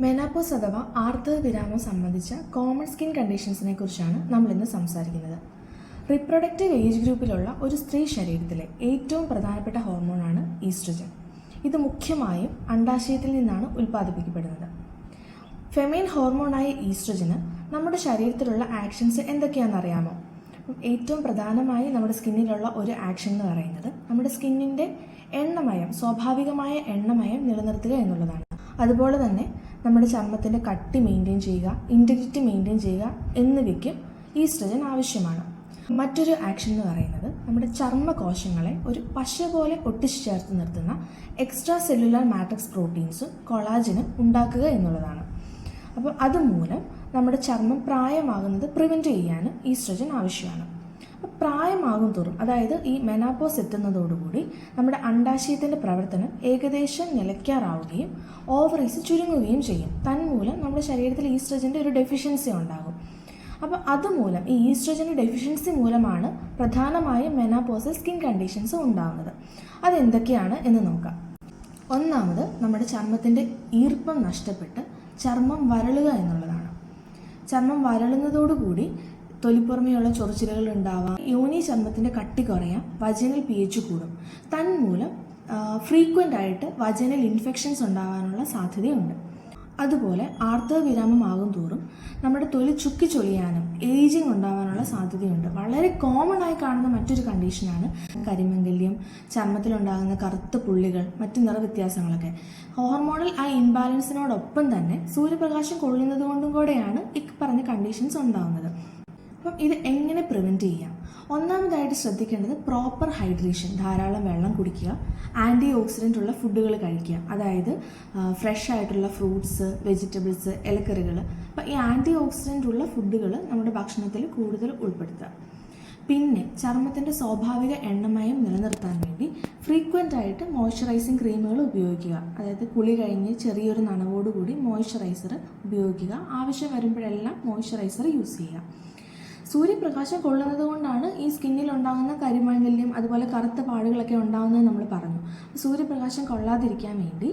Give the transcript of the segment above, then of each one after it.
Menopause അഥവാ ആർത്തവവിരാമം സംബന്ധിച്ച common skin കണ്ടീഷൻസിനെ കുറിച്ചാണ് നമ്മളിന്ന് സംസാരിക്കുന്നത്. റിപ്രൊഡക്റ്റീവ് ഏജ് ഗ്രൂപ്പിലുള്ള ഒരു സ്ത്രീ ശരീരത്തിലെ ഏറ്റവും പ്രധാനപ്പെട്ട ഹോർമോണാണ് ഈസ്ട്രജൻ. ഇത് മുഖ്യമായും അണ്ഡാശയത്തിൽ നിന്നാണ് ഉൽപ്പാദിപ്പിക്കപ്പെടുന്നത്. ഫെമൈൻ ഹോർമോണായ ഈസ്ട്രജന് നമ്മുടെ ശരീരത്തിലുള്ള ആക്ഷൻസ് എന്തൊക്കെയാണെന്ന് അറിയാമോ? ഏറ്റവും പ്രധാനമായി നമ്മുടെ സ്കിന്നിലുള്ള ഒരു ആക്ഷൻ എന്ന് പറയുന്നത് നമ്മുടെ സ്കിന്നിൻ്റെ എണ്ണമയം, സ്വാഭാവികമായ എണ്ണമയം നിലനിർത്തുക എന്നുള്ളതാണ്. അതുപോലെ തന്നെ നമ്മുടെ ചർമ്മത്തിൻ്റെ കട്ടി മെയിൻറ്റെയിൻ ചെയ്യുക, ഇൻറ്റഗ്രിറ്റി മെയിൻറ്റെയിൻ ചെയ്യുക എന്നിവയ്ക്ക് ഈസ്ട്രജൻ ആവശ്യമാണ്. മറ്റൊരു ആക്ഷൻ എന്ന് പറയുന്നത് നമ്മുടെ ചർമ്മകോശങ്ങളെ ഒരു പശ പോലെ ഒട്ടിച്ചു ചേർത്ത് നിർത്തുന്ന എക്സ്ട്രാ സെല്ലുലാർ മാട്രിക്സ് പ്രോട്ടീൻസും കൊളാജനും ഉണ്ടാക്കുക എന്നുള്ളതാണ്. അപ്പോൾ അതുമൂലം നമ്മുടെ ചർമ്മം പ്രായമാകുന്നത് പ്രിവെൻറ്റ് ചെയ്യാനും ഈസ്ട്രജൻ ആവശ്യമാണ്. പ്രായമാകും തോറും, അതായത് ഈ മെനാപ്പോസ് എത്തുന്നതോടുകൂടി നമ്മുടെ അണ്ഡാശയത്തിൻ്റെ പ്രവർത്തനം ഏകദേശം നിലയ്ക്കാറാവുകയും ഓവറീസ് ചുരുങ്ങുകയും ചെയ്യും. തന്മൂലം നമ്മുടെ ശരീരത്തിൽ ഈസ്ട്രജൻ്റെ ഒരു ഡെഫിഷ്യൻസി ഉണ്ടാകും. അപ്പോൾ അതുമൂലം ഈ ഈസ്ട്രജൻ്റെ ഡെഫിഷ്യൻസി മൂലമാണ് പ്രധാനമായും മെനാപ്പോസൽ സ്കിൻ കണ്ടീഷൻസ് ഉണ്ടാകുന്നത്. അതെന്തൊക്കെയാണ് എന്ന് നോക്കാം. ഒന്നാമത് നമ്മുടെ ചർമ്മത്തിൻ്റെ ഈർപ്പം നഷ്ടപ്പെട്ട് ചർമ്മം വരളുക എന്നുള്ളതാണ്. ചർമ്മം വരളുന്നതോടുകൂടി തൊലിപ്പുറമെയുള്ള ചൊറിച്ചിലുകൾ ഉണ്ടാവാം, യോനി ചർമ്മത്തിൻ്റെ കട്ടി കുറയാം, വജനൽ pH കൂടും. തന്മൂലം ഫ്രീക്വൻ്റ് ആയിട്ട് വജനൽ ഇൻഫെക്ഷൻസ് ഉണ്ടാകാനുള്ള സാധ്യതയുണ്ട്. അതുപോലെ ആർത്തവവിരാമം ആകും തോറും നമ്മുടെ തൊലി ചുക്കി ചൊളിയാനും ഏജിങ് ഉണ്ടാകാനുള്ള സാധ്യതയുണ്ട്. വളരെ കോമൺ ആയി കാണുന്ന മറ്റൊരു കണ്ടീഷനാണ് കരിമംഗല്യം, ചർമ്മത്തിലുണ്ടാകുന്ന കറുത്ത പുള്ളികൾ, മറ്റു നിറവ്യത്യാസങ്ങളൊക്കെ. ഹോർമോണൽ ആ ഇംബാലൻസിനോടൊപ്പം തന്നെ സൂര്യപ്രകാശം കൊള്ളുന്നത് കൊണ്ടും കൂടെയാണ് ഈ പറഞ്ഞ കണ്ടീഷൻസ് ഉണ്ടാകുന്നത്. അപ്പം ഇത് എങ്ങനെ പ്രിവെൻറ്റ് ചെയ്യാം? ഒന്നാമതായിട്ട് ശ്രദ്ധിക്കേണ്ടത് പ്രോപ്പർ ഹൈഡ്രേഷൻ, ധാരാളം വെള്ളം കുടിക്കുക, ആൻറ്റി ഓക്സിഡൻ്റ് ഉള്ള ഫുഡുകൾ കഴിക്കുക, അതായത് ഫ്രഷ് ആയിട്ടുള്ള ഫ്രൂട്ട്സ്, വെജിറ്റബിൾസ്, ഇലക്കറികൾ. അപ്പോൾ ഈ ആൻറ്റി ഓക്സിഡൻ്റ് ഉള്ള ഫുഡുകൾ നമ്മുടെ ഭക്ഷണത്തിൽ കൂടുതൽ ഉൾപ്പെടുത്തുക. പിന്നെ ചർമ്മത്തിൻ്റെ സ്വാഭാവിക എണ്ണമയം നിലനിർത്താൻ വേണ്ടി ഫ്രീക്വൻ്റ് ആയിട്ട് മോയ്സ്ചറൈസിങ് ക്രീമുകൾ ഉപയോഗിക്കുക. അതായത് കുളി കഴിഞ്ഞ് ചെറിയൊരു നനവോടുകൂടി മോയ്സ്ചറൈസർ ഉപയോഗിക്കുക. ആവശ്യം വരുമ്പോഴെല്ലാം മോയ്സ്ചറൈസർ യൂസ് ചെയ്യുക. സൂര്യപ്രകാശം കൊള്ളുന്നത് കൊണ്ടാണ് ഈ സ്കിന്നിൽ ഉണ്ടാകുന്ന കരിമംഗല്യം, അതുപോലെ കറുത്ത പാടുകളൊക്കെ ഉണ്ടാകുന്നത് നമ്മൾ പറഞ്ഞു. സൂര്യപ്രകാശം കൊള്ളാതിരിക്കാൻ വേണ്ടി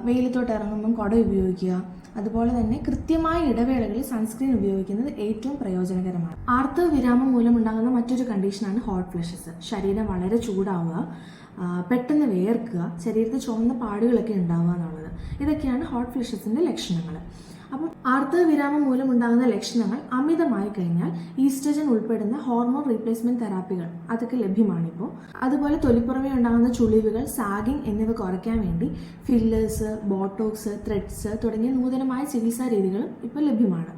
വെയിലത്തോട്ട് ഇറങ്ങുമ്പം കുട ഉപയോഗിക്കുക. അതുപോലെ തന്നെ കൃത്യമായ ഇടവേളകളിൽ സൺസ്ക്രീൻ ഉപയോഗിക്കുന്നത് ഏറ്റവും പ്രയോജനകരമാണ്. ആർത്തവവിരാമം മൂലം ഉണ്ടാകുന്ന മറ്റൊരു കണ്ടീഷനാണ് ഹോട്ട് ഫ്ലഷസ്. ശരീരം വളരെ ചൂടാവുക, പെട്ടെന്ന് വേർക്കുക, ശരീരത്തിൽ ചുവന്ന പാടുകളൊക്കെ ഉണ്ടാവുക എന്നുള്ളത്. ഇതൊക്കെയാണ് ഹോട്ട് ഫ്ലഷസിൻ്റെ ലക്ഷണങ്ങൾ. അപ്പം ആർത്തവവിരാമം മൂലം ഉണ്ടാകുന്ന ലക്ഷണങ്ങൾ അമിതമായി കഴിഞ്ഞാൽ ഈസ്ട്രജൻ ഉൾപ്പെടുന്ന ഹോർമോൺ റീപ്ലേസ്മെന്റ് തെറാപ്പികൾ അതൊക്കെ ലഭ്യമാണിപ്പോൾ. അതുപോലെ തൊലിപ്പുറമേ ഉണ്ടാകുന്ന ചുളിവുകൾ, സാഗിങ് എന്നിവ കുറയ്ക്കാൻ വേണ്ടി ഫില്ലേഴ്സ്, ബോട്ടോക്സ്, ത്രെഡ്സ് തുടങ്ങിയ നൂതനമായ ചികിത്സാ രീതികളും ഇപ്പോൾ ലഭ്യമാണ്.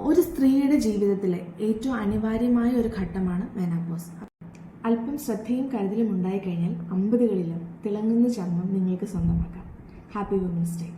ഒരു സ്ത്രീയുടെ ജീവിതത്തിലെ ഏറ്റവും അനിവാര്യമായ ഒരു ഘട്ടമാണ് മെനാപ്പോസ്. അല്പം ശ്രദ്ധയും കരുതലും ഉണ്ടായിക്കഴിഞ്ഞാൽ 50കളിലും തിളങ്ങുന്ന ചർമ്മം നിങ്ങൾക്ക് സ്വന്തമാക്കാം. Happy women's day.